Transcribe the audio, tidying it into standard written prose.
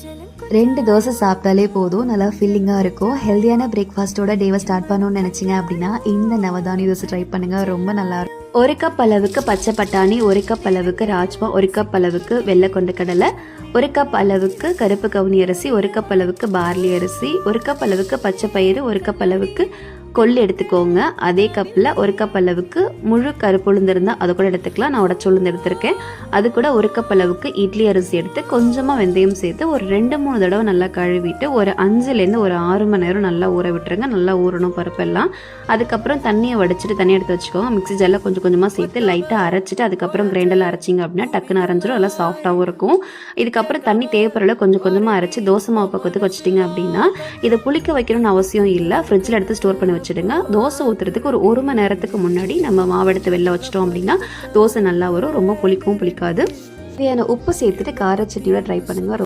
2 தோசை சாப்பிட்டாலே போதும், நல்லா ஃபில்லிங்காக இருக்கும். ஹெல்தியான பிரேக்ஃபாஸ்ட்டோட டேவை ஸ்டார்ட் பண்ணணும்னு நினச்சிங்க அப்படின்னா இந்த நவதானிய தோசை ட்ரை பண்ணுங்கள், ரொம்ப நல்லாயிருக்கும். 1 கப் அளவுக்கு பச்சை பட்டாணி, 1 கப் அளவுக்கு ராஜ்மா, 1 கப் அளவுக்கு வெள்ளை கொண்ட கடலை, 1 கப் அளவுக்கு கருப்பு கவுனி அரிசி, 1 கப் அளவுக்கு பார்லி அரிசி, 1 கப் அளவுக்கு பச்சை பயிறு, 1 கப் அளவுக்கு கொள்ளு எடுத்துக்கோங்க. அதே கப்பில் 1 கப் அளவுக்கு முழு கருப்பு உளுந்து இருந்தால் அதை கூட எடுத்துக்கலாம். நான் உடச்சி உளுந்து எடுத்திருக்கேன். அது கூட 1 கப் அளவுக்கு இட்லி அரிசி எடுத்து கொஞ்சமாக வெந்தயம் சேர்த்து ஒரு 2-3 தடவை நல்லா கழுவிட்டு ஒரு 5லேருந்து ஒரு 6 மணி நேரம் நல்லா ஊற விட்டுருங்க. நல்லா ஊறணும் பருப்பெல்லாம். அதுக்கப்புறம் தண்ணியை வடிச்சிட்டு தண்ணி எடுத்து வச்சுக்கோங்க. மிக்ஸி ஜாரில் கொஞ்சம் கொஞ்சமாக சேர்த்து லைட்டாக அரைச்சிட்டு அதுக்கப்புறம் கிரைண்டரில் அரைச்சிங்க அப்படின்னா டக்குன்னு அரைஞ்சிரும், நல்லா சாஃப்டாகவும் இருக்கும். இதுக்கப்புறம் தண்ணி தேவைப்படல கொஞ்சம் கொஞ்சமாக அரைச்சி தோசை மாவு பக்கத்துக்கு வச்சிட்டிங்க அப்படின்னா இதை புளிக்க வைக்கணும்னு அவசியம் இல்லை. ஃப்ரிட்ஜில் எடுத்து ஸ்டோர் பண்ணி வச்சுடுங்க. தோசை ஊற்றுறதுக்கு ஒரு 1 மணி நேரத்துக்கு முன்னாடி நம்ம மாவு எடுத்து வெளில வச்சிட்டோம் அப்படின்னா தோசை நல்லா வரும், ரொம்ப புளிக்கவும் புளிக்காது. தேவையான உப்பு சேர்த்துட்டு கார சட்னியோட ட்ரை பண்ணுங்கள்.